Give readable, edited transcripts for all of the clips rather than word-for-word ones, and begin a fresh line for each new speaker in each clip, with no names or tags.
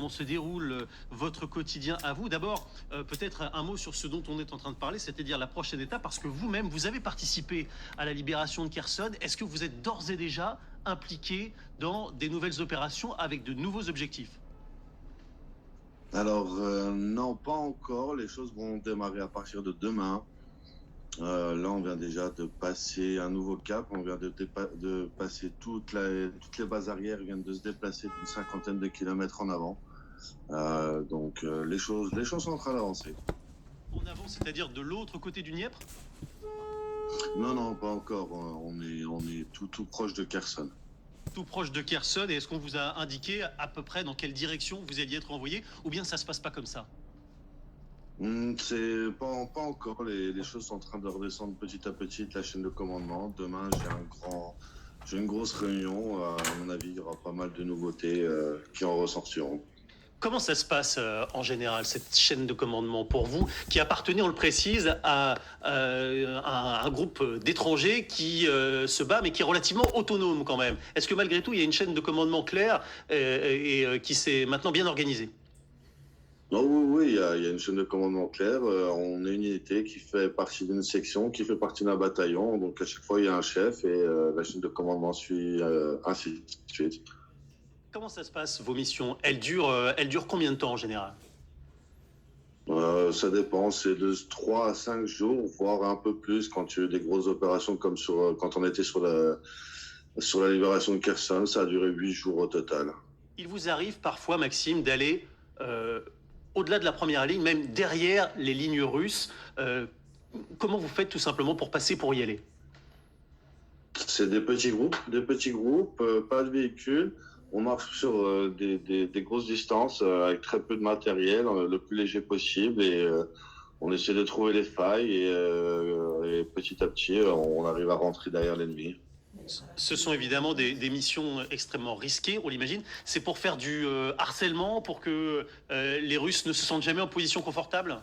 Comment se déroule votre quotidien à vous? D'abord, peut-être un mot sur ce dont on est en train de parler, c'est-à-dire la prochaine étape, parce que vous-même, vous avez participé à la libération de Kherson. Est-ce que vous êtes d'ores et déjà impliqué dans des nouvelles opérations avec de nouveaux objectifs?
Alors, non, pas encore. Les choses vont démarrer à partir de demain. Là, on vient déjà de passer un nouveau cap. On vient de passer toutes les bases arrières viennent de se déplacer d'une cinquantaine de kilomètres en avant. Donc, les choses sont en train d'avancer.
En avant, c'est-à-dire de l'autre côté du Dniepr?
Non, non, pas encore. On est tout proche de Kherson.
Tout proche de Kherson, et est-ce qu'on vous a indiqué à peu près dans quelle direction vous alliez être envoyé, ou bien ça se passe pas comme ça?
C'est pas encore. Les choses sont en train de redescendre petit à petit la chaîne de commandement. Demain, j'ai une grosse réunion. À mon avis, il y aura pas mal de nouveautés qui en ressortiront.
Comment ça se passe en général, cette chaîne de commandement pour vous, qui appartenait, on le précise, à un groupe d'étrangers qui se bat, mais qui est relativement autonome quand même? Est-ce que malgré tout, il y a une chaîne de commandement claire et qui s'est maintenant bien organisée?
Non, oui, il y a une chaîne de commandement claire. On est une unité qui fait partie d'une section, qui fait partie d'un bataillon. Donc à chaque fois, il y a un chef et la chaîne de commandement suit ainsi de suite.
Comment ça se passe, vos missions? Elles durent combien de temps en général?
Ça dépend, c'est de 3 à 5 jours, voire un peu plus quand il y a eu des grosses opérations comme quand on était sur la libération de Kherson. Ça a duré 8 jours au total.
Il vous arrive parfois, Maxime, d'aller euh, au-delà de la première ligne, même derrière les lignes russes. Comment vous faites tout simplement pour passer, pour y aller?
C'est des petits groupes, pas de véhicules. On marche sur des grosses distances avec très peu de matériel, le plus léger possible, et on essaie de trouver les failles et petit à petit, on arrive à rentrer derrière l'ennemi.
Ce sont évidemment des missions extrêmement risquées, on l'imagine. C'est pour faire du harcèlement, pour que les Russes ne se sentent jamais en position confortable?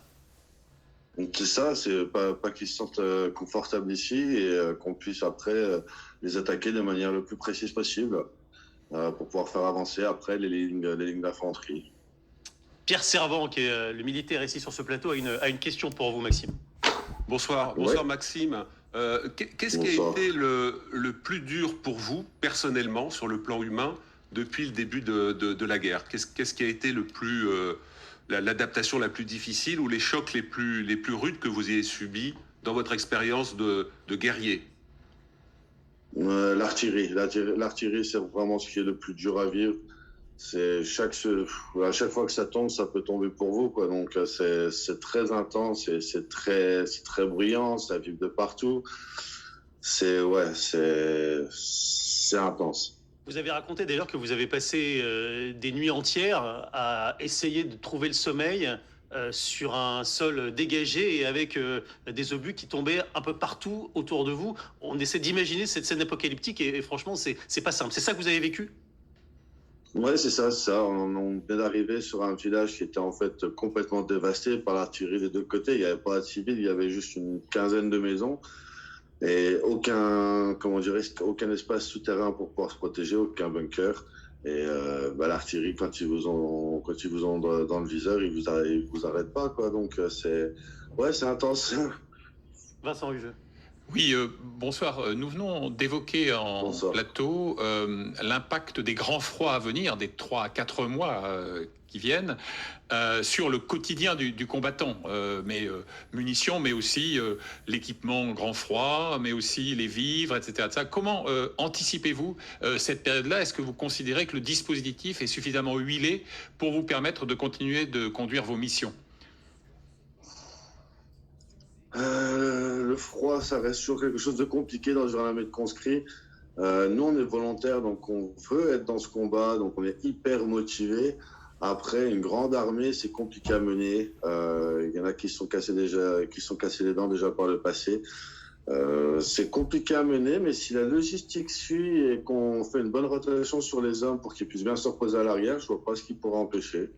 Donc c'est ça, c'est pas qu'ils se sentent confortables ici et qu'on puisse après les attaquer de manière le plus précise possible pour pouvoir faire avancer après les lignes d'infanterie.
Pierre Servant, qui est le militaire ici sur ce plateau, a une question pour vous, Maxime.
Bonsoir,
Ouais,
bonsoir Maxime. Qu'est-ce qui a
bonsoir.
été le plus dur pour vous, personnellement, sur le plan humain, depuis le début de la guerre? Qu'est-ce qui a été l'adaptation la plus difficile ou les chocs les plus rudes que vous ayez subis dans votre expérience de guerrier?
L'artillerie, c'est vraiment ce qui est le plus dur à vivre. À chaque fois que ça tombe, ça peut tomber pour vous, quoi. Donc c'est très intense et c'est très bruyant, ça vibre de partout. C'est intense.
Vous avez raconté d'ailleurs que vous avez passé des nuits entières à essayer de trouver le sommeil sur un sol dégagé et avec des obus qui tombaient un peu partout autour de vous. On essaie d'imaginer cette scène apocalyptique et franchement, c'est pas simple. C'est ça que vous avez vécu?
Ouais, c'est ça, c'est ça. On vient d'arriver sur un village qui était en fait complètement dévasté par l'artillerie des deux côtés. Il n'y avait pas de civils, il y avait juste une quinzaine de maisons. Et comment dirais-je, aucun espace souterrain pour pouvoir se protéger, aucun bunker. Et l'artillerie, quand ils vous ont dans le viseur, ils vous arrêtent pas, quoi. Donc c'est intense.
Vincent Hugeux.
Oui, bonsoir. Nous venons d'évoquer en
Bonsoir.
plateau l'impact des grands froids à venir, des 3 à 4 mois qui viennent, sur le quotidien du combattant. Munitions, mais aussi l'équipement grand froid, mais aussi les vivres, etc. Comment anticipez-vous cette période-là? Est-ce que vous considérez que le dispositif est suffisamment huilé pour vous permettre de continuer de conduire vos missions?
Le froid, ça reste toujours quelque chose de compliqué dans une armée de conscrits. Nous, on est volontaires, donc on veut être dans ce combat, donc on est hyper motivés. Après, une grande armée, c'est compliqué à mener. Il y en a qui se sont cassés les dents déjà par le passé. C'est compliqué à mener, mais si la logistique suit et qu'on fait une bonne rotation sur les hommes pour qu'ils puissent bien se reposer à l'arrière, je vois pas ce qui pourra empêcher.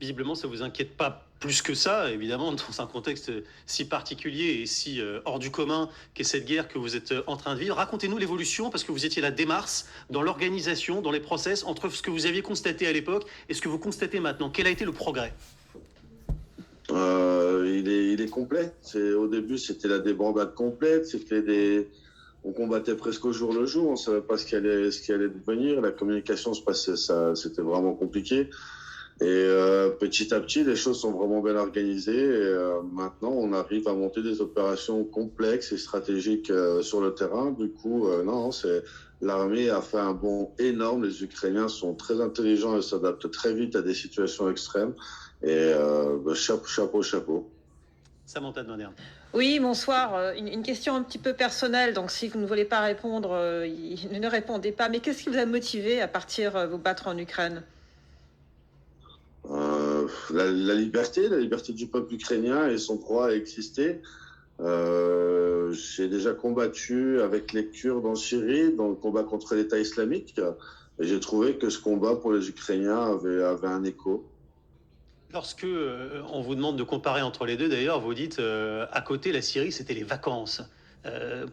Visiblement, ça vous inquiète pas plus que ça, évidemment, dans un contexte si particulier et si hors du commun qu'est cette guerre que vous êtes en train de vivre. Racontez-nous l'évolution, parce que vous étiez là dès mars, dans l'organisation, dans les process, entre ce que vous aviez constaté à l'époque et ce que vous constatez maintenant. Quel a été le progrès?
Il est complet. Au début, c'était la débandade complète. On combattait presque au jour le jour. On savait pas ce qui allait devenir. La communication se passait, c'était vraiment compliqué. Et petit à petit, les choses sont vraiment bien organisées. Et maintenant, on arrive à monter des opérations complexes et stratégiques sur le terrain. Du coup, non, l'armée a fait un bond énorme. Les Ukrainiens sont très intelligents et s'adaptent très vite à des situations extrêmes. Et chapeau.
Samantha de Moderne.
Oui, bonsoir. Une question un petit peu personnelle. Donc, si vous ne voulez pas répondre, ne répondez pas. Mais qu'est-ce qui vous a motivé à partir vous battre en Ukraine?
La liberté du peuple ukrainien et son droit à exister. J'ai déjà combattu avec les Kurdes en Syrie dans le combat contre l'État islamique. Et j'ai trouvé que ce combat pour les Ukrainiens avait un écho.
Lorsque on vous demande de comparer entre les deux, d'ailleurs, vous dites à côté, la Syrie, c'était les vacances.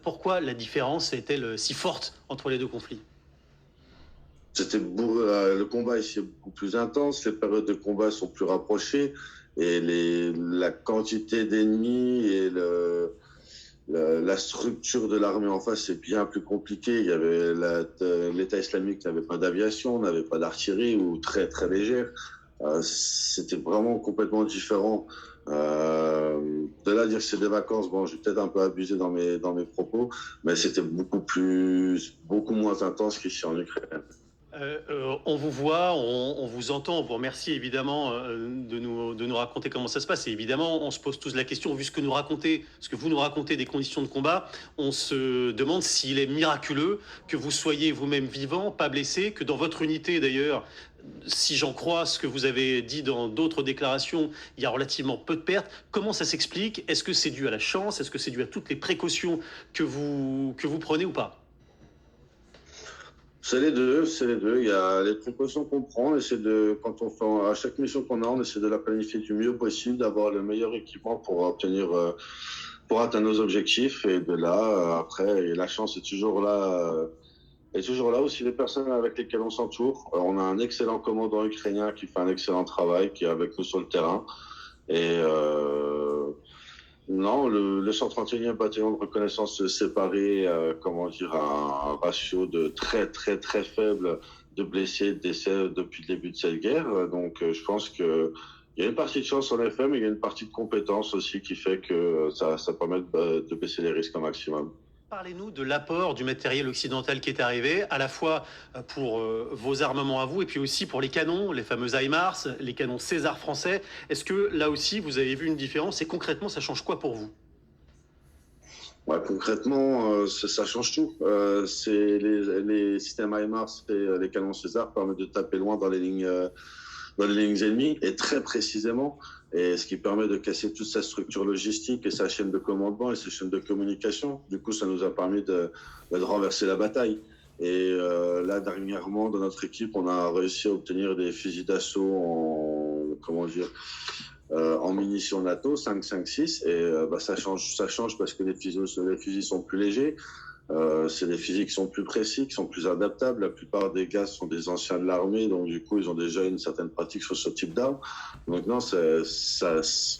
Pourquoi la différence est-elle si forte entre les deux conflits?
Le combat ici est beaucoup plus intense, les périodes de combat sont plus rapprochées et la quantité d'ennemis et la structure de l'armée en face est bien plus compliquée. Il y avait l'État islamique n'avait pas d'aviation, n'avait pas d'artillerie ou très très légère. C'était vraiment complètement différent. De là à dire que c'est des vacances, bon, j'ai peut-être un peu abusé dans mes propos, mais c'était beaucoup moins intense qu'ici en Ukraine.
On vous voit, on vous entend, on vous remercie évidemment de nous raconter comment ça se passe. Et évidemment, on se pose tous la question, vu ce que vous nous racontez des conditions de combat, on se demande s'il est miraculeux que vous soyez vous-même vivant, pas blessé, que dans votre unité d'ailleurs, si j'en crois ce que vous avez dit dans d'autres déclarations, il y a relativement peu de pertes. Comment ça s'explique? Est-ce que c'est dû à la chance? Est-ce que c'est dû à toutes les précautions que vous prenez ou pas?
C'est les deux. Il y a les précautions qu'on prend, quand on fait à chaque mission qu'on a, on essaie de la planifier du mieux possible, d'avoir le meilleur équipement pour atteindre nos objectifs. Et de là, après, et la chance est toujours là. Et toujours là aussi les personnes avec lesquelles on s'entoure. On a un excellent commandant ukrainien qui fait un excellent travail, qui est avec nous sur le terrain. Et non, le 131e bataillon de reconnaissance séparé, un ratio de très très très faible de blessés et de décès depuis le début de cette guerre. Donc je pense que il y a une partie de chance en effet, mais il y a une partie de compétence aussi qui fait que ça permet de baisser les risques au maximum.
Parlez-nous de l'apport du matériel occidental qui est arrivé, à la fois pour vos armements à vous et puis aussi pour les canons, les fameux HIMARS, les canons César français. Est-ce que là aussi vous avez vu une différence et concrètement ça change quoi pour vous?
Ouais, concrètement, ça change tout. C'est les systèmes HIMARS et les canons César permettent de taper loin dans les lignes ennemies et très précisément. Et ce qui permet de casser toute sa structure logistique et sa chaîne de commandement et sa chaîne de communication. Du coup, ça nous a permis de renverser la bataille. Et là, dernièrement, dans notre équipe, on a réussi à obtenir des fusils d'assaut en munitions NATO 5.56. Et ça change parce que les fusils sont plus légers. C'est des fusils qui sont plus précis, qui sont plus adaptables. La plupart des gars sont des anciens de l'armée, donc du coup, ils ont déjà une certaine pratique sur ce type d'arme. Donc non,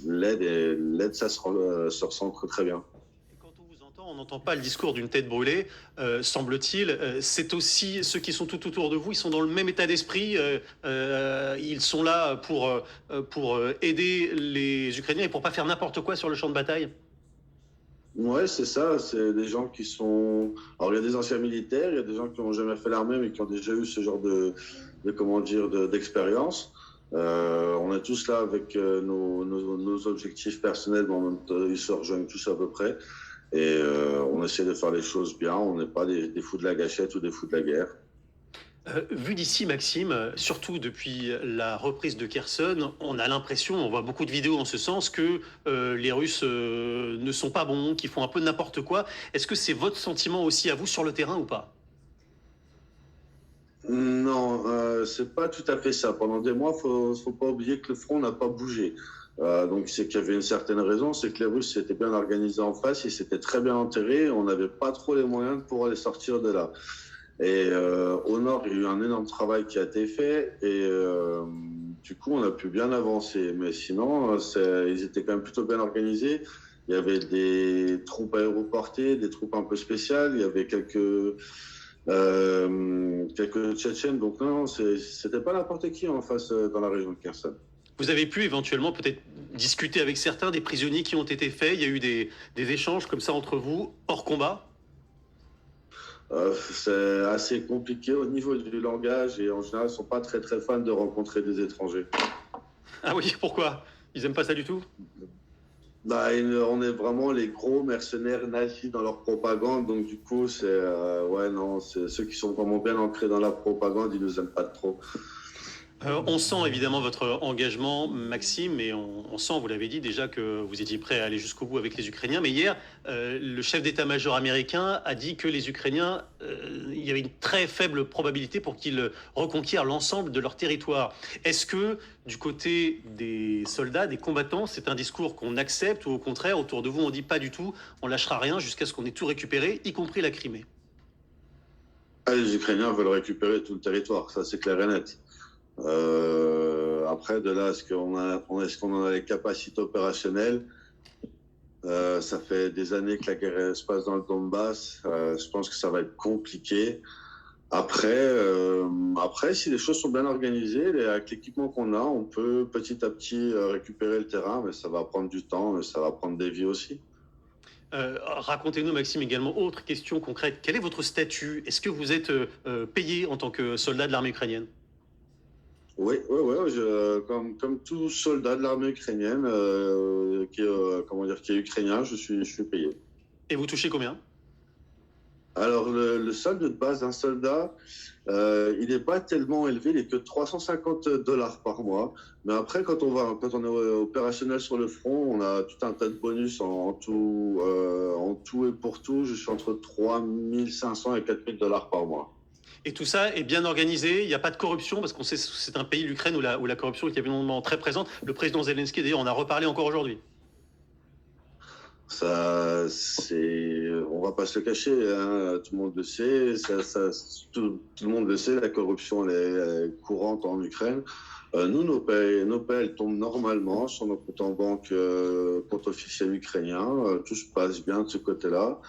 l'aide, ça se ressent très bien.
Quand on vous entend, on n'entend pas le discours d'une tête brûlée, semble-t-il. C'est aussi ceux qui sont tout autour de vous, ils sont dans le même état d'esprit. Ils sont là pour aider les Ukrainiens et pour pas faire n'importe quoi sur le champ de bataille.
Ouais, c'est ça. C'est des gens qui sont. Alors, il y a des anciens militaires, il y a des gens qui n'ont jamais fait l'armée, mais qui ont déjà eu ce genre d'expérience. On est tous là avec nos objectifs personnels, mais en même temps, ils se rejoignent tous à peu près. Et on essaie de faire les choses bien. On n'est pas des fous de la gâchette ou des fous de la guerre.
Vu d'ici, Maxime, surtout depuis la reprise de Kherson, on a l'impression, on voit beaucoup de vidéos en ce sens, que les Russes ne sont pas bons, qu'ils font un peu n'importe quoi. Est-ce que c'est votre sentiment aussi à vous sur le terrain ou pas?
Non, c'est pas tout à fait ça. Pendant des mois, faut pas oublier que le front n'a pas bougé. Donc c'est qu'il y avait une certaine raison, c'est que les Russes s'étaient bien organisés en face, ils s'étaient très bien enterrés, on n'avait pas trop les moyens de pouvoir les sortir de là. Et au nord, il y a eu un énorme travail qui a été fait et du coup, on a pu bien avancer. Mais sinon, ils étaient quand même plutôt bien organisés. Il y avait des troupes aéroportées, des troupes un peu spéciales, il y avait quelques Tchétchènes. Donc non, c'était pas n'importe qui en face dans la région de Kherson.
Vous avez pu éventuellement peut-être discuter avec certains des prisonniers qui ont été faits. Il y a eu des échanges comme ça entre vous, hors combat?
C'est assez compliqué au niveau du langage et en général, ils ne sont pas très très fans de rencontrer des étrangers.
Ah oui, pourquoi? Ils aiment pas ça du tout?
Bah, on est vraiment les gros mercenaires nazis dans leur propagande, donc du coup, ouais, non, c'est ceux qui sont vraiment bien ancrés dans la propagande, ils nous aiment pas trop.
On sent évidemment votre engagement, Maxime, et on sent, vous l'avez dit déjà, que vous étiez prêt à aller jusqu'au bout avec les Ukrainiens. Mais hier, le chef d'état-major américain a dit que les Ukrainiens, il y avait une très faible probabilité pour qu'ils reconquièrent l'ensemble de leur territoire. Est-ce que du côté des soldats, des combattants, c'est un discours qu'on accepte ou au contraire, autour de vous, on dit pas du tout, on lâchera rien jusqu'à ce qu'on ait tout récupéré, y compris la Crimée?
Les Ukrainiens veulent récupérer tout le territoire, ça c'est clair et net. Après, de là, est-ce qu'on en a les capacités opérationnelles? Ça fait des années que la guerre se passe dans le Donbass. Je pense que ça va être compliqué. Après, si les choses sont bien organisées, avec l'équipement qu'on a, on peut petit à petit récupérer le terrain, mais ça va prendre du temps, mais ça va prendre des vies aussi.
Racontez-nous, Maxime, également, autre question concrète. Quel est votre statut? Est-ce que vous êtes payé en tant que soldat de l'armée ukrainienne?
Oui, comme tout soldat de l'armée ukrainienne qui est ukrainien, je suis payé.
Et vous touchez combien?
Alors, le solde de base d'un soldat, il n'est pas tellement élevé, il n'est que $350 par mois. Mais après, quand on est opérationnel sur le front, on a tout un tas de bonus en tout et pour tout. Je suis entre 3500 et $4000 par mois.
Et tout ça est bien organisé, il n'y a pas de corruption, parce qu'on sait que c'est un pays, l'Ukraine, où la corruption est évidemment très présente. Le président Zelensky, d'ailleurs, en a reparlé encore aujourd'hui.
On va pas se le cacher, hein, tout le monde le sait, tout le monde le sait, la corruption elle est courante en Ukraine. Nous, nos paix, elles tombent normalement sur nos comptes en banque, compte officiel ukrainien. Tout se passe bien de ce côté-là.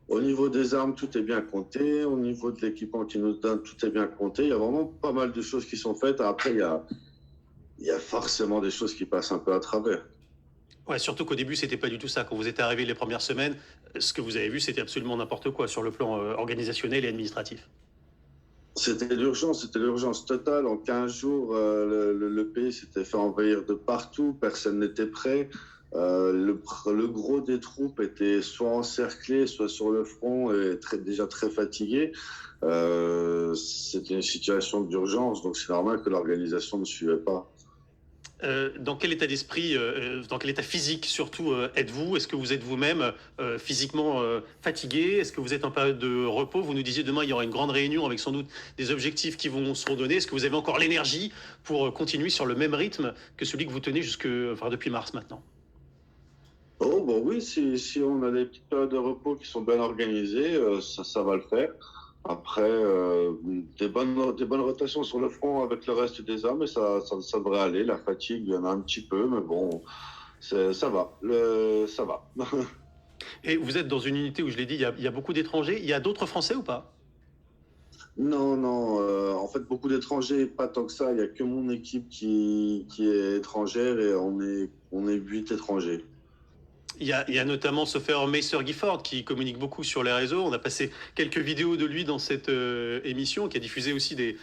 Au niveau des armes, tout est bien compté. Au niveau de l'équipement qu'ils nous donnent, tout est bien compté. Il y a vraiment pas mal de choses qui sont faites. Après, il y a forcément des choses qui passent un peu à travers.
Ouais, surtout qu'au début, c'était pas du tout ça. Quand vous êtes arrivé les premières semaines, ce que vous avez vu, c'était absolument n'importe quoi sur le plan organisationnel et administratif.
C'était l'urgence totale. En 15 jours, le pays s'était fait envahir de partout. Personne n'était prêt. Le gros des troupes était soit encerclé, soit sur le front et déjà très fatigué. C'était une situation d'urgence, donc c'est normal que l'organisation ne suivait pas.
Dans quel état d'esprit, dans quel état physique surtout êtes-vous? Est-ce que vous êtes vous-même physiquement fatigué? Est-ce que vous êtes en période de repos? Vous nous disiez demain il y aura une grande réunion avec sans doute des objectifs qui vont se redonner. Est-ce que vous avez encore l'énergie pour continuer sur le même rythme que celui que vous tenez depuis mars maintenant?
Oh, bon, oui, si on a des petites périodes de repos qui sont bien organisées, ça va le faire. Après, des bonnes rotations sur le front avec le reste des armes, et ça devrait aller. La fatigue, il y en a un petit peu, mais bon, ça va. Ça va.
Et vous êtes dans une unité où, je l'ai dit, il y a beaucoup d'étrangers. Il y a d'autres Français ou pas?
Non. En fait, beaucoup d'étrangers, pas tant que ça. Il n'y a que mon équipe qui est étrangère et on est 8 étrangers.
Il y a notamment ce frère Macer Gifford qui communique beaucoup sur les réseaux. On a passé quelques vidéos de lui dans cette émission, qui a diffusé aussi des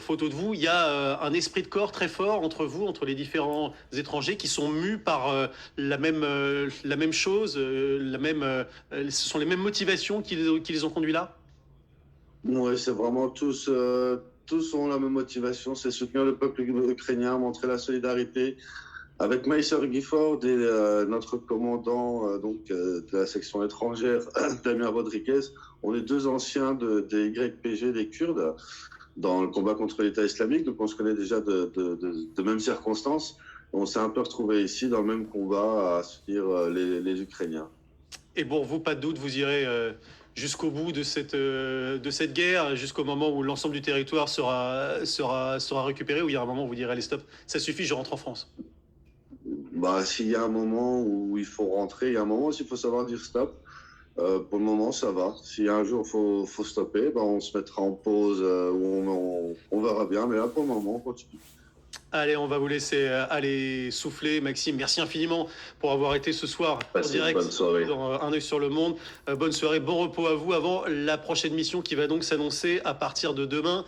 photos de vous. Il y a un esprit de corps très fort entre vous, entre les différents étrangers qui sont mus par la même chose, ce sont les mêmes motivations qui les ont conduits là?
Oui, c'est vraiment tous ont la même motivation, c'est soutenir le peuple ukrainien, montrer la solidarité. Avec Macer Gifford et notre commandant de la section étrangère, Damien Rodriguez, on est deux anciens des YPG, des Kurdes, dans le combat contre l'État islamique, donc on se connaît déjà de mêmes circonstances. On s'est un peu retrouvé ici dans le même combat à soutenir les Ukrainiens.
Et pour vous, pas de doute, vous irez jusqu'au bout de cette guerre, jusqu'au moment où l'ensemble du territoire sera récupéré, ou il y a un moment où vous direz allez stop, ça suffit, je rentre en France.
Bah, s'il y a un moment où il faut rentrer, il y a un moment aussi il faut savoir dire stop. Pour le moment, ça va. Si un jour il faut stopper, bah, on se mettra en pause où on verra bien. Mais là, pour le moment, on continue.
Allez, on va vous laisser aller souffler. Maxime, merci infiniment pour avoir été ce soir en
Passez une
direct
bonne soirée.
dans Un œil sur le monde. Bonne soirée, bon repos à vous avant la prochaine mission qui va donc s'annoncer à partir de demain.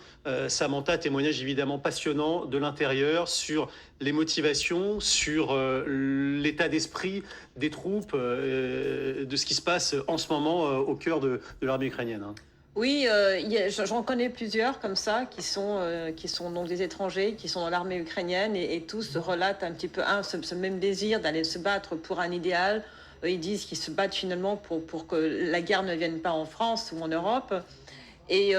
Samantha, témoignage évidemment passionnant de l'intérieur sur les motivations, sur l'état d'esprit des troupes, de ce qui se passe en ce moment au cœur de l'armée ukrainienne. Hein.
Oui, j'en connais plusieurs comme ça qui sont donc des étrangers, qui sont dans l'armée ukrainienne et tous relatent un petit peu ce même désir d'aller se battre pour un idéal. Ils disent qu'ils se battent finalement pour que la guerre ne vienne pas en France ou en Europe. Et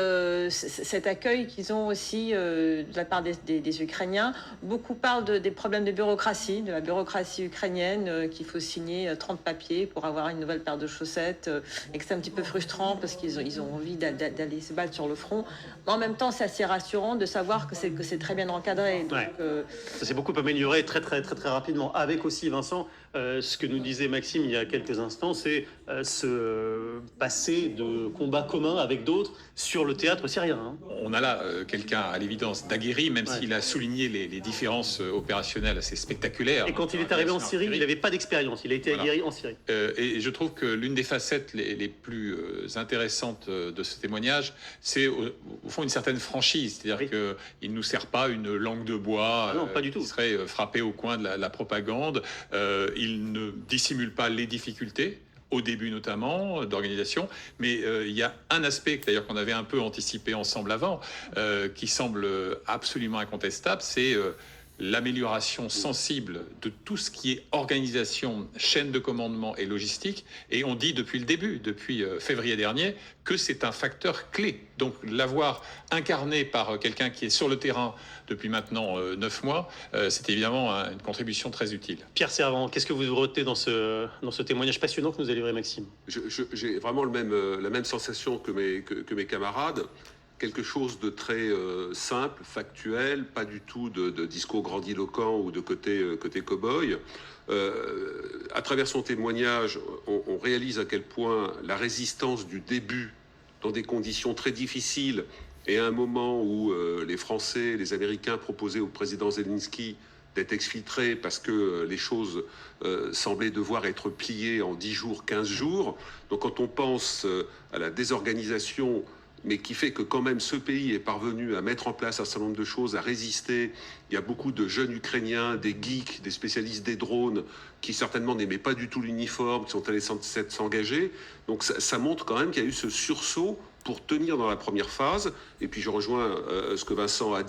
cet accueil qu'ils ont aussi de la part des Ukrainiens. Beaucoup parlent des problèmes de bureaucratie, de la bureaucratie ukrainienne, qu'il faut signer 30 papiers pour avoir une nouvelle paire de chaussettes, et que c'est un petit peu frustrant parce qu'ils ont envie d'aller se battre sur le front. Mais en même temps, c'est assez rassurant de savoir que c'est très bien encadré. Donc,
ouais. Ça s'est beaucoup amélioré très rapidement. Avec aussi, Vincent, ce que nous disait Maxime il y a quelques instants, c'est ce passé de combat commun avec d'autres sur le théâtre syrien. Hein.
On a là quelqu'un à l'évidence d'aguerri, même
Ouais.
s'il a souligné les différences opérationnelles assez spectaculaires.
Et quand il est arrivé en Syrie, il n'avait pas d'expérience. Il a été aguerri en Syrie.
Et je trouve que l'une des facettes les plus intéressantes de ce témoignage, c'est au fond une certaine franchise. C'est-à-dire qu'il ne nous sert pas une langue de bois
non, pas du tout.
qui serait frappée au coin de la propagande. Il ne dissimule pas les difficultés, au début notamment, d'organisation. Mais il y a un aspect, d'ailleurs, qu'on avait un peu anticipé ensemble avant, qui semble absolument incontestable, c'est l'amélioration sensible de tout ce qui est organisation, chaîne de commandement et logistique. Et on dit depuis le début, depuis février dernier, que c'est un facteur clé. Donc l'avoir incarné par quelqu'un qui est sur le terrain depuis maintenant 9 mois, c'est évidemment une contribution très utile.
Pierre Servant, qu'est-ce que vous retenez dans ce témoignage passionnant que nous a livré Maxime?
J'ai vraiment la même sensation que mes camarades. Quelque chose de très simple, factuel, pas du tout de discours grandiloquent ou de côté cow-boy. À travers son témoignage, on réalise à quel point la résistance du début, dans des conditions très difficiles, et à un moment où les Français, les Américains proposaient au président Zelensky d'être exfiltré parce que les choses semblaient devoir être pliées en 10 jours, 15 jours. Donc quand on pense à la désorganisation, mais qui fait que quand même ce pays est parvenu à mettre en place un certain nombre de choses, à résister. Il y a beaucoup de jeunes Ukrainiens, des geeks, des spécialistes des drones, qui certainement n'aimaient pas du tout l'uniforme, qui sont allés s'engager. Donc ça montre quand même qu'il y a eu ce sursaut pour tenir dans la première phase. Et puis je rejoins ce que Vincent a dit.